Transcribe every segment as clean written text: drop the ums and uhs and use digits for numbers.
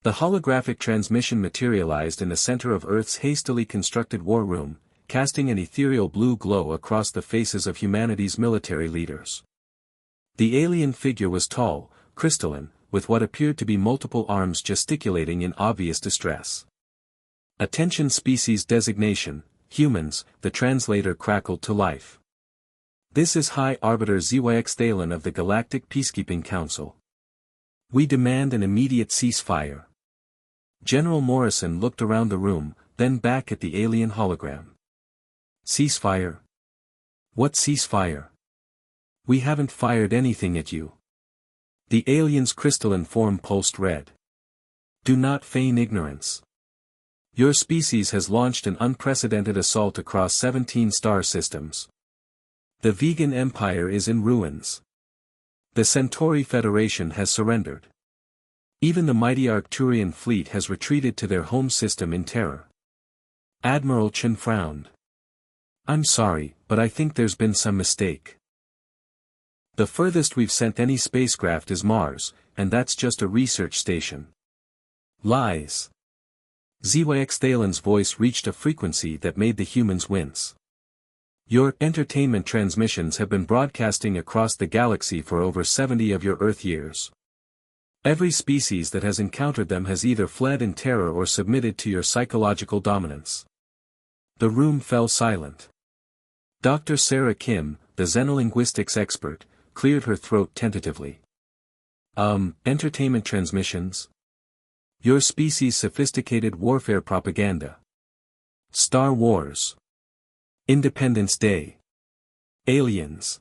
The holographic transmission materialized in the center of Earth's hastily constructed war room, casting an ethereal blue glow across the faces of humanity's military leaders. The alien figure was tall, crystalline, with what appeared to be multiple arms gesticulating in obvious distress. "Attention species designation, humans," the translator crackled to life. "This is High Arbiter Zyx Thalen of the Galactic Peacekeeping Council. We demand an immediate ceasefire." General Morrison looked around the room, then back at the alien hologram. "Ceasefire? What ceasefire? We haven't fired anything at you." The alien's crystalline form pulsed red. "Do not feign ignorance. Your species has launched an unprecedented assault across 17 star systems. The vegan empire is in ruins. The Centauri Federation has surrendered. Even the mighty Arcturian fleet has retreated to their home system in terror." Admiral Chen frowned. "I'm sorry, but I think there's been some mistake. The furthest we've sent any spacecraft is Mars, and that's just a research station." "Lies." Zyx Thalen's voice reached a frequency that made the humans wince. "Your entertainment transmissions have been broadcasting across the galaxy for over 70 of your Earth years. Every species that has encountered them has either fled in terror or submitted to your psychological dominance." The room fell silent. Dr. Sarah Kim, the xenolinguistics expert, cleared her throat tentatively. Entertainment transmissions? Your species' sophisticated warfare propaganda. Star Wars. Independence Day. Aliens.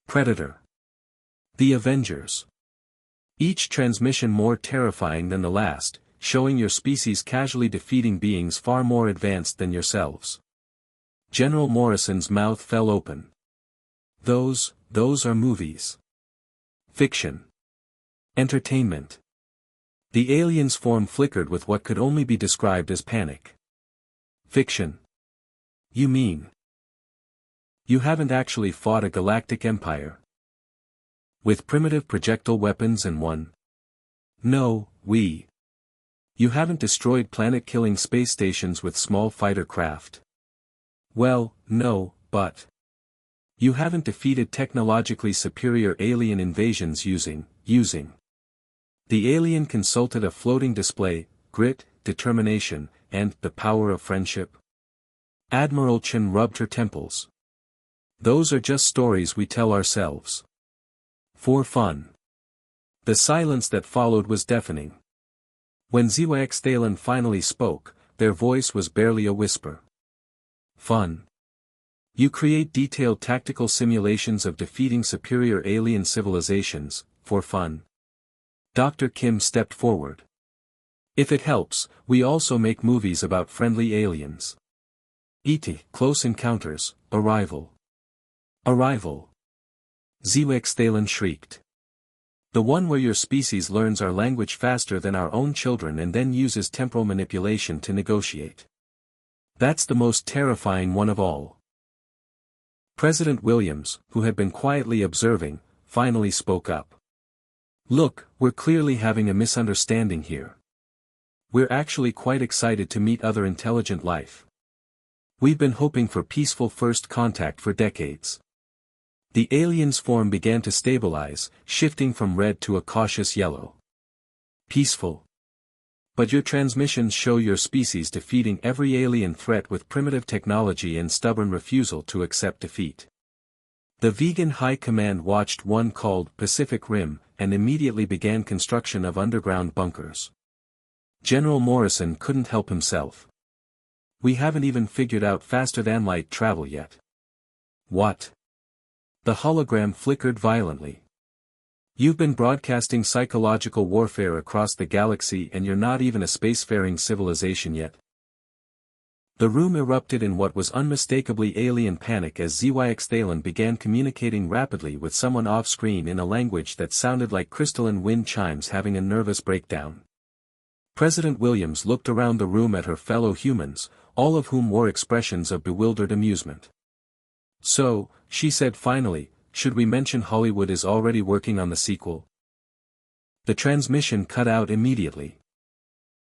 Predator. The Avengers. Each transmission more terrifying than the last, showing your species casually defeating beings far more advanced than yourselves. General Morrison's mouth fell open. Those are movies. Fiction. Entertainment. The alien's form flickered with what could only be described as panic. Fiction. You mean? You haven't actually fought a galactic empire? With primitive projectile weapons and one? No, You haven't destroyed planet-killing space stations with small fighter craft? Well, no, but you haven't defeated technologically superior alien invasions using. The alien consulted a floating display, grit, determination, and the power of friendship. Admiral Chen rubbed her temples. Those are just stories we tell ourselves. For fun. The silence that followed was deafening. When Zyx Thalen finally spoke, their voice was barely a whisper. Fun. You create detailed tactical simulations of defeating superior alien civilizations, for fun. Dr. Kim stepped forward. If it helps, we also make movies about friendly aliens. E.T. Close Encounters, Arrival. Arrival. Zyx Thalen shrieked. The one where your species learns our language faster than our own children and then uses temporal manipulation to negotiate. That's the most terrifying one of all. President Williams, who had been quietly observing, finally spoke up. Look, we're clearly having a misunderstanding here. We're actually quite excited to meet other intelligent life. We've been hoping for peaceful first contact for decades. The alien's form began to stabilize, shifting from red to a cautious yellow. Peaceful. But your transmissions show your species defeating every alien threat with primitive technology and stubborn refusal to accept defeat. The vegan high command watched one called Pacific Rim, and immediately began construction of underground bunkers. General Morrison couldn't help himself. We haven't even figured out faster-than-light travel yet. What? The hologram flickered violently. You've been broadcasting psychological warfare across the galaxy and you're not even a spacefaring civilization yet. The room erupted in what was unmistakably alien panic as Zyx Thalen began communicating rapidly with someone off-screen in a language that sounded like crystalline wind chimes having a nervous breakdown. President Williams looked around the room at her fellow humans, all of whom wore expressions of bewildered amusement. So, she said finally, should we mention Hollywood is already working on the sequel? The transmission cut out immediately.